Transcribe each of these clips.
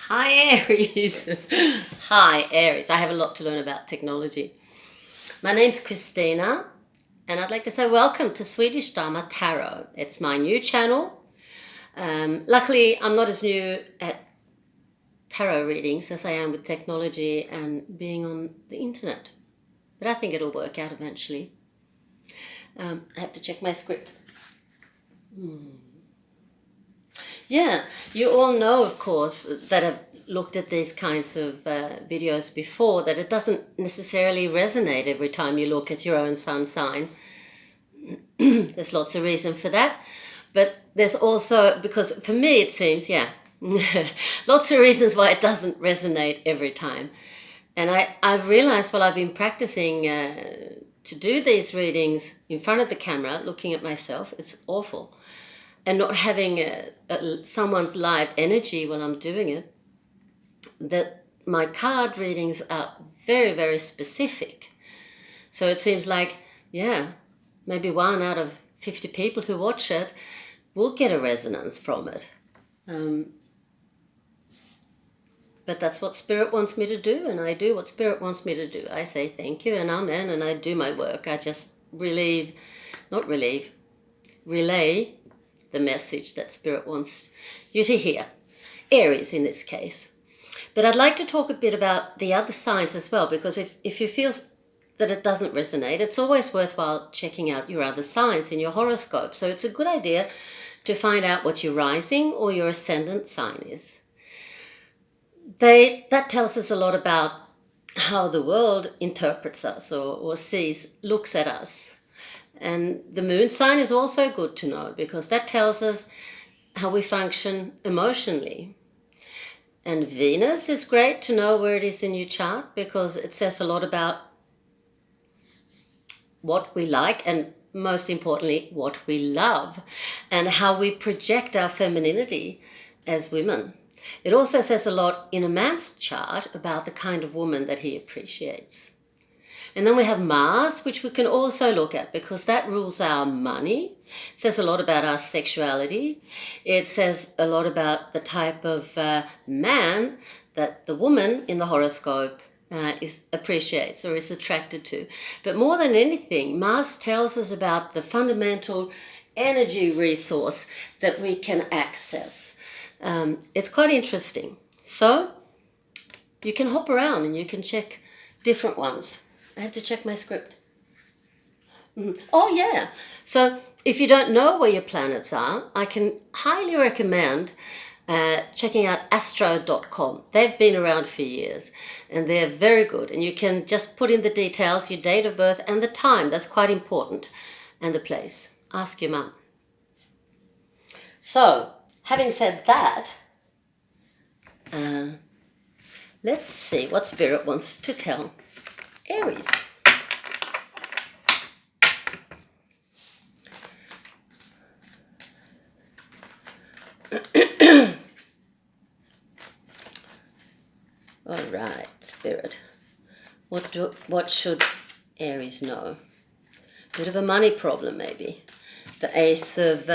Hi Aries. Hi Aries. I have a lot to learn about technology. My name's Christina and I'd like to say welcome to Swedish Dharma Tarot. It's my new channel. Luckily, I'm not as new at tarot readings as I am with technology and being on the internet. But I think it'll work out eventually. I have to check my script. Yeah, you all know, of course, that have looked at these kinds of videos before, that it doesn't necessarily resonate every time you look at your own sun sign. There's lots of reason for that. But there's also, because for me it seems, lots of reasons why it doesn't resonate every time. And I've realized while I've been practicing to do these readings in front of the camera, looking at myself, it's awful. And not having someone's live energy while I'm doing it, that my card readings are very, very specific. So it seems like, maybe 1 out of 50 people who watch it will get a resonance from it. But that's what Spirit wants me to do, and I do what Spirit wants me to do. I say thank you and amen, and I do my work. I just relay the message that Spirit wants you to hear. Aries in this case. But I'd like to talk a bit about the other signs as well, because if you feel that it doesn't resonate, it's always worthwhile checking out your other signs in your horoscope. So it's a good idea to find out what your rising or your ascendant sign is. That tells us a lot about how the world interprets us or looks at us. And the moon sign is also good to know, because that tells us how we function emotionally. And Venus is great to know where it is in your chart, because it says a lot about what we like and, most importantly, what we love, and how we project our femininity as women. It also says a lot in a man's chart about the kind of woman that he appreciates. And then we have Mars, which we can also look at, because that rules our money. It says a lot about our sexuality. It says a lot about the type of man that the woman in the horoscope appreciates or is attracted to. But more than anything, Mars tells us about the fundamental energy resource that we can access. It's quite interesting. So you can hop around and you can check different ones. I have to check my script. Oh, yeah. So if you don't know where your planets are, I can highly recommend checking out astro.com. They've been around for years and they're very good. And you can just put in the details, your date of birth and the time. That's quite important. And the place. Ask your mum. So, having said that, let's see what Spirit wants to tell Aries. All right, Spirit. What should Aries know? Bit of a money problem, maybe. The Ace of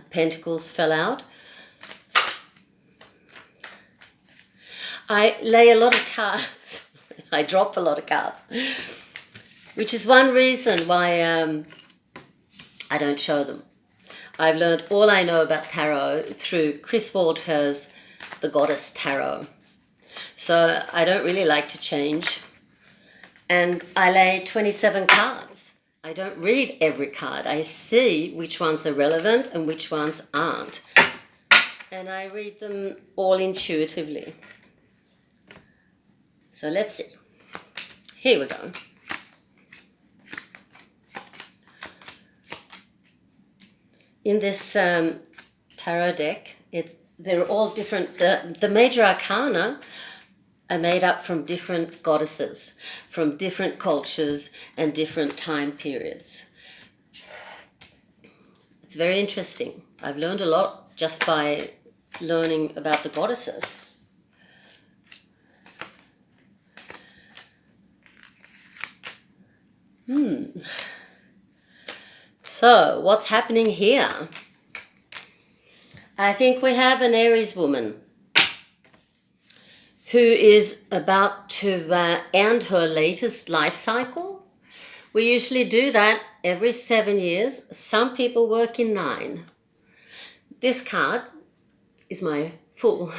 Pentacles fell out. I lay a lot of cards. I drop a lot of cards, which is one reason why I don't show them. I've learned all I know about tarot through Chris Waldher's The Goddess Tarot. So I don't really like to change. And I lay 27 cards. I don't read every card. I see which ones are relevant and which ones aren't. And I read them all intuitively. So let's see. Here we go. In this tarot deck, they're all different. The major arcana are made up from different goddesses, from different cultures and different time periods. It's very interesting. I've learned a lot just by learning about the goddesses. So, what's happening here? I think we have an Aries woman who is about to end her latest life cycle. We usually do that every 7 years. Some people work in 9. This card is my Fool.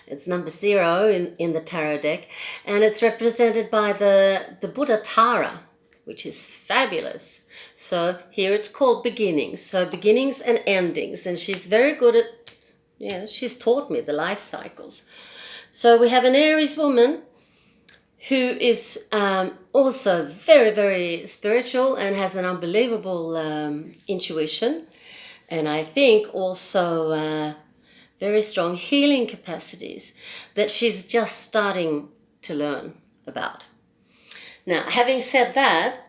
It's number 0 in the tarot deck, and it's represented by the Buddha Tara, which is fabulous. So here it's called beginnings. So beginnings and endings, and she's very good at, she's taught me the life cycles. So we have an Aries woman who is also very, very spiritual and has an unbelievable intuition, and I think also very strong healing capacities that she's just starting to learn about. Now, having said that,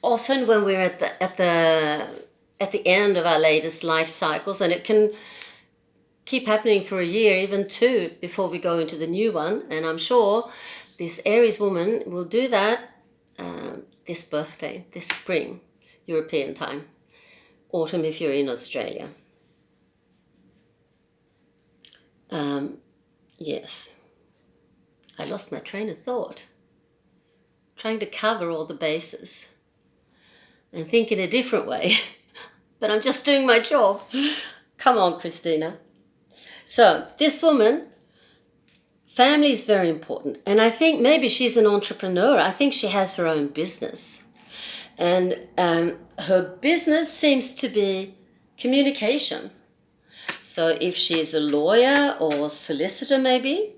often when we're at the end of our latest life cycles, and it can keep happening for a year, even 2, before we go into the new one, and I'm sure this Aries woman will do that this birthday, this spring, European time, autumn if you're in Australia. Yes, I lost my train of thought, trying to cover all the bases and think in a different way, but I'm just doing my job. Come on, Christina. So this woman, family is very important, and I think maybe she's an entrepreneur. I think she has her own business, and her business seems to be communication. So if she's a lawyer or solicitor, maybe.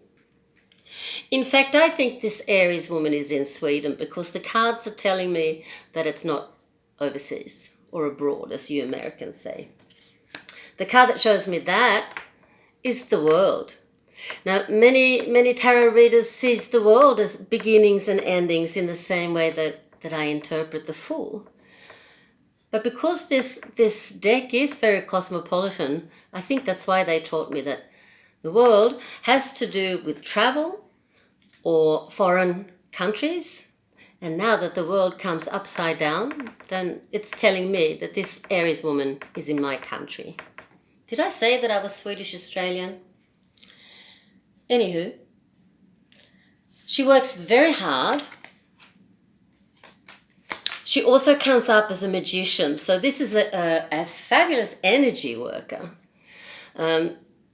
In fact, I think this Aries woman is in Sweden because the cards are telling me that it's not overseas or abroad, as you Americans say. The card that shows me that is the World. Now, many tarot readers sees the World as beginnings and endings in the same way that I interpret the Fool. But because this deck is very cosmopolitan, I think that's why they taught me that the World has to do with travel or foreign countries. And now that the world comes upside down, then it's telling me that this Aries woman is in my country. Did I say that I was Swedish Australian? Anywho, she works very hard. She also comes up as a magician, so this is a fabulous energy worker.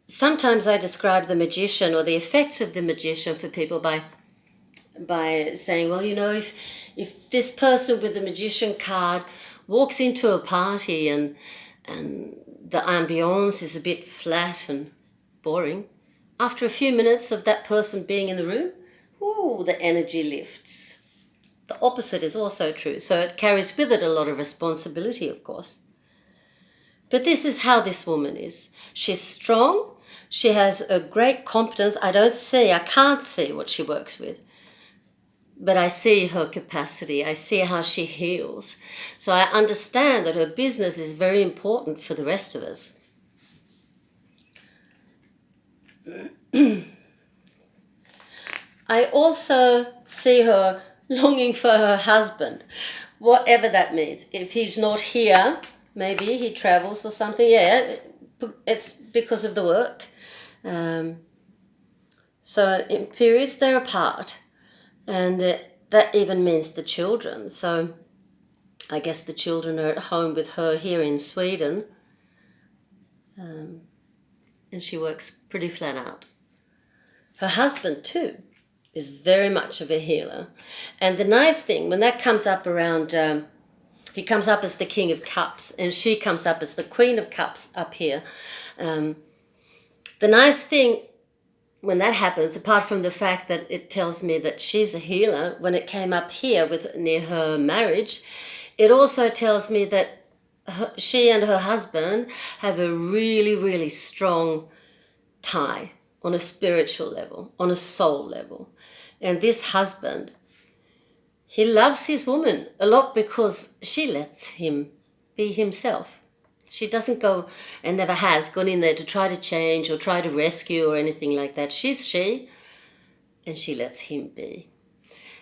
Sometimes I describe the magician or the effects of the magician for people by saying, well, if this person with the magician card walks into a party and the ambience is a bit flat and boring, after a few minutes of that person being in the room, the energy lifts. The opposite is also true, so it carries with it a lot of responsibility, of course. But this is how this woman is. She's strong, she has a great competence. I can't see what she works with, but I see her capacity, I see how she heals. So I understand that her business is very important for the rest of us. I also see her longing for her husband, whatever that means. If he's not here, maybe he travels or something. Yeah, it's because of the work. So in periods they're apart, and that even means the children. So I guess the children are at home with her here in Sweden, and she works pretty flat out. Her husband too is very much of a healer. And the nice thing, when that comes up around, he comes up as the King of Cups, and she comes up as the Queen of Cups up here. The nice thing when that happens, apart from the fact that it tells me that she's a healer, when it came up here near her marriage, it also tells me that she and her husband have a really, really strong tie on a spiritual level, on a soul level. And this husband, he loves his woman a lot because she lets him be himself. She doesn't go, and never has gone in there to try to change or try to rescue or anything like that. She's she, and she lets him be.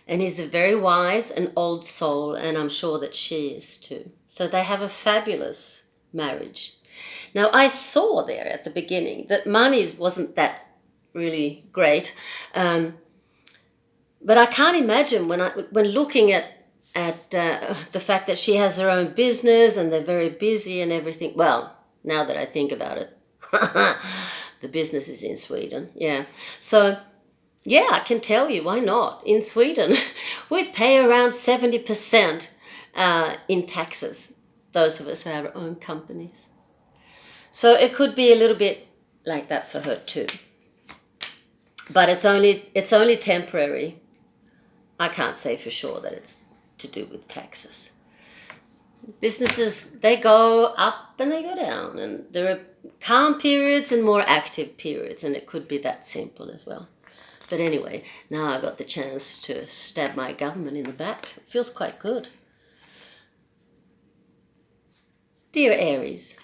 And he's a very wise and old soul, and I'm sure that she is too. So they have a fabulous marriage. Now, I saw there at the beginning that money wasn't that really great. But I can't imagine when looking at the fact that she has her own business and they're very busy and everything. Well, now that I think about it, the business is in Sweden. Yeah. So, yeah, I can tell you, why not? In Sweden, we pay around 70% in taxes, those of us who have our own companies. So it could be a little bit like that for her too. But it's only temporary. I can't say for sure that it's to do with taxes. Businesses, they go up and they go down, and there are calm periods and more active periods, and it could be that simple as well. But anyway, now I got the chance to stab my government in the back. It feels quite good. Dear Aries,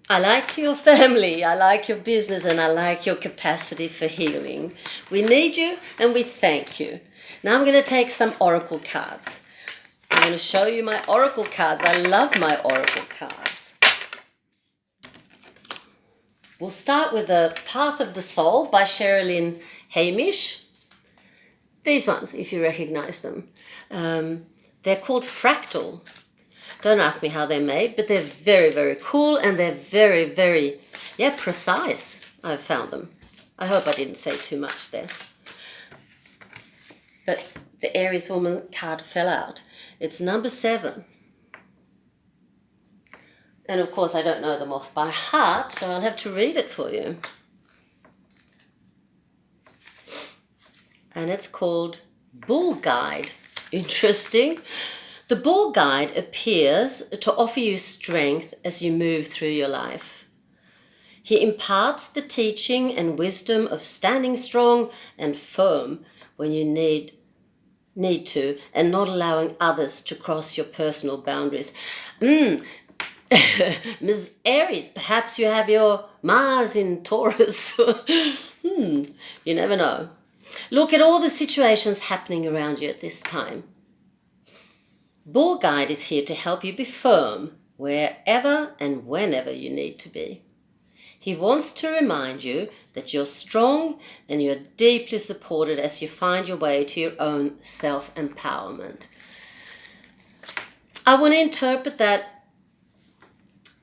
I like your family, I like your business, and I like your capacity for healing. We need you and we thank you. Now I'm going to take some oracle cards. I'm going to show you my oracle cards. I love my oracle cards. We'll start with The Path of the Soul by Sherilyn Hamish. These ones, if you recognize them. They're called fractal. Don't ask me how they're made, but they're very, very cool, and they're very, very, precise. I've found them. I hope I didn't say too much there. But the Aries woman card fell out. It's number 7. And of course I don't know them off by heart, so I'll have to read it for you. And it's called Bull Guide. Interesting. The Bull Guide appears to offer you strength as you move through your life. He imparts the teaching and wisdom of standing strong and firm when you need to, and not allowing others to cross your personal boundaries. Ms. Aries, perhaps you have your Mars in Taurus. You never know. Look at all the situations happening around you at this time. Bull Guide is here to help you be firm wherever and whenever you need to be. He wants to remind you that you're strong and you're deeply supported as you find your way to your own self-empowerment. I want to interpret that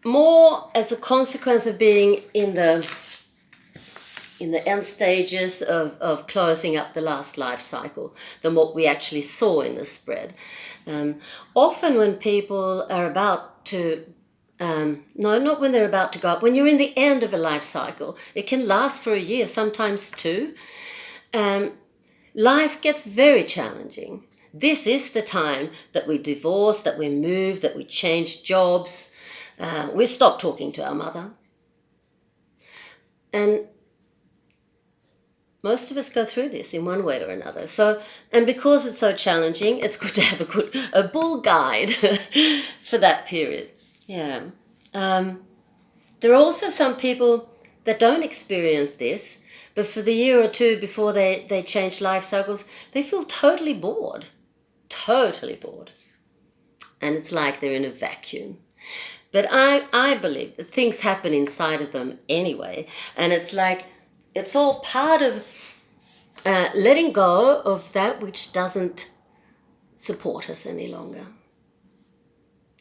more as a consequence of being in the end stages of closing up the last life cycle than what we actually saw in the spread. Often when people are about to no, not when they're about to go up. When you're in the end of a life cycle, it can last for a year, sometimes 2. Life gets very challenging. This is the time that we divorce, that we move, that we change jobs. We stop talking to our mother. And most of us go through this in one way or another. So, and because it's so challenging, it's good to have a bull guide for that period. Yeah. There are also some people that don't experience this, but for the year or 2 before they change life cycles, they feel totally bored. Totally bored. And it's like they're in a vacuum. But I believe that things happen inside of them anyway. And it's like, it's all part of letting go of that which doesn't support us any longer.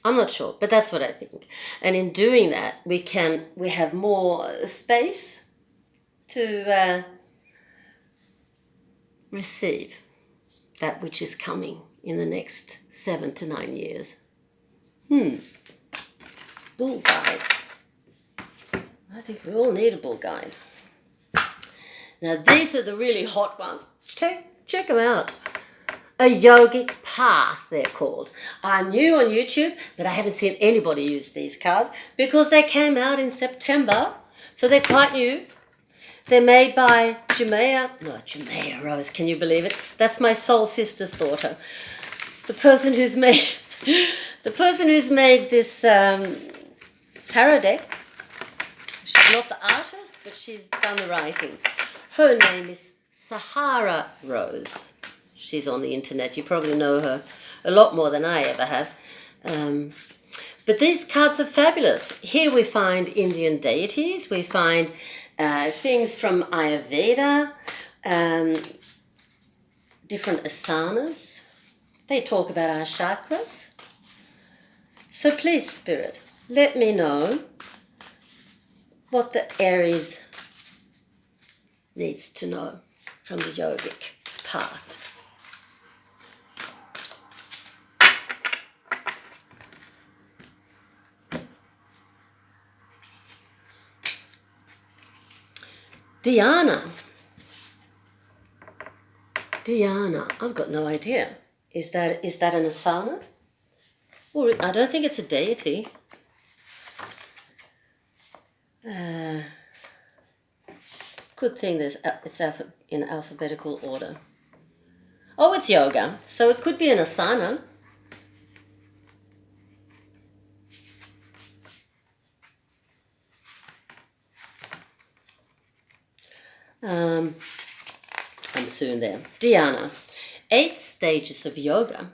I'm not sure, but that's what I think. And in doing that, we have more space to receive that which is coming in the next 7 to 9 years. Bull guide. I think we all need a bull guide. Now these are the really hot ones. Check them out. A yogic path, they're called. I'm new on YouTube, but I haven't seen anybody use these cards because they came out in September, so they're quite new. They're made by Jemea Rose, can you believe it? That's my soul sister's daughter. The person who's made this tarot deck. She's not the artist, but she's done the writing. Her name is Sahara Rose. She's on the internet. You probably know her a lot more than I ever have. But these cards are fabulous. Here we find Indian deities, we find things from Ayurveda, different asanas. They talk about our chakras. So please, Spirit, let me know what the Aries needs to know from the yogic path. Dhyana, I've got no idea. Is that an asana? Or I don't think it's a deity. Good thing it's in alphabetical order. Oh, it's yoga, so it could be an asana. I'm soon there. Dhyana, 8 stages of yoga.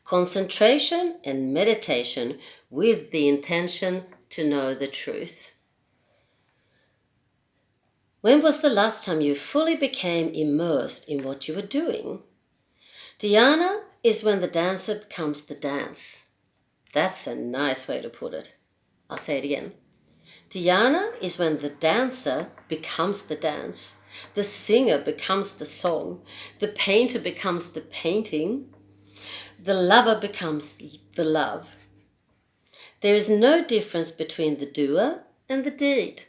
Concentration and meditation with the intention to know the truth. When was the last time you fully became immersed in what you were doing? Dhyana is when the dancer becomes the dance. That's a nice way to put it. I'll say it again. Dhyana is when the dancer becomes the dance, the singer becomes the song, the painter becomes the painting, the lover becomes the love. There is no difference between the doer and the deed.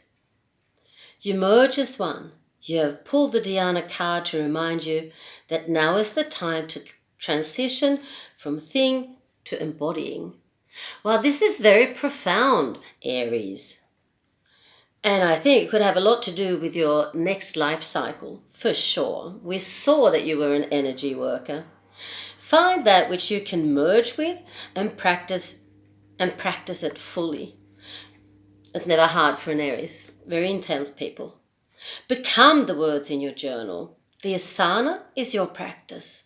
You merge as one. You have pulled the Dhyana card to remind you that now is the time to transition from thing to embodying. Well, this is very profound, Aries. And I think it could have a lot to do with your next life cycle, for sure. We saw that you were an energy worker. Find that which you can merge with and practice it fully. It's never hard for an Aries. Very intense people. Become the words in your journal. The asana is your practice.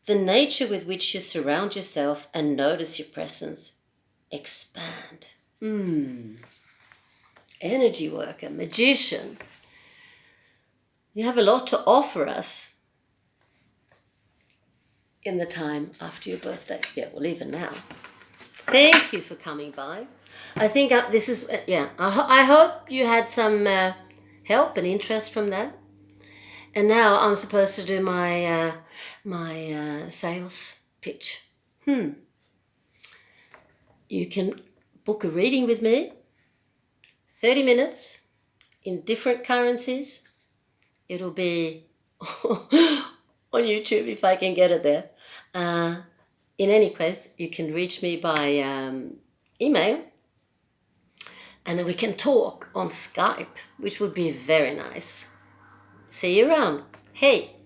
The nature with which you surround yourself and notice your presence. Expand. Energy worker, magician. You have a lot to offer us in the time after your birthday. Yeah, well, even now. Thank you for coming by. I think this is, I hope you had some help and interest from that. And now I'm supposed to do my sales pitch. You can book a reading with me, 30 minutes in different currencies. It'll be on YouTube if I can get it there. In any case, you can reach me by email, and then we can talk on Skype, which would be very nice. See you around. Hey.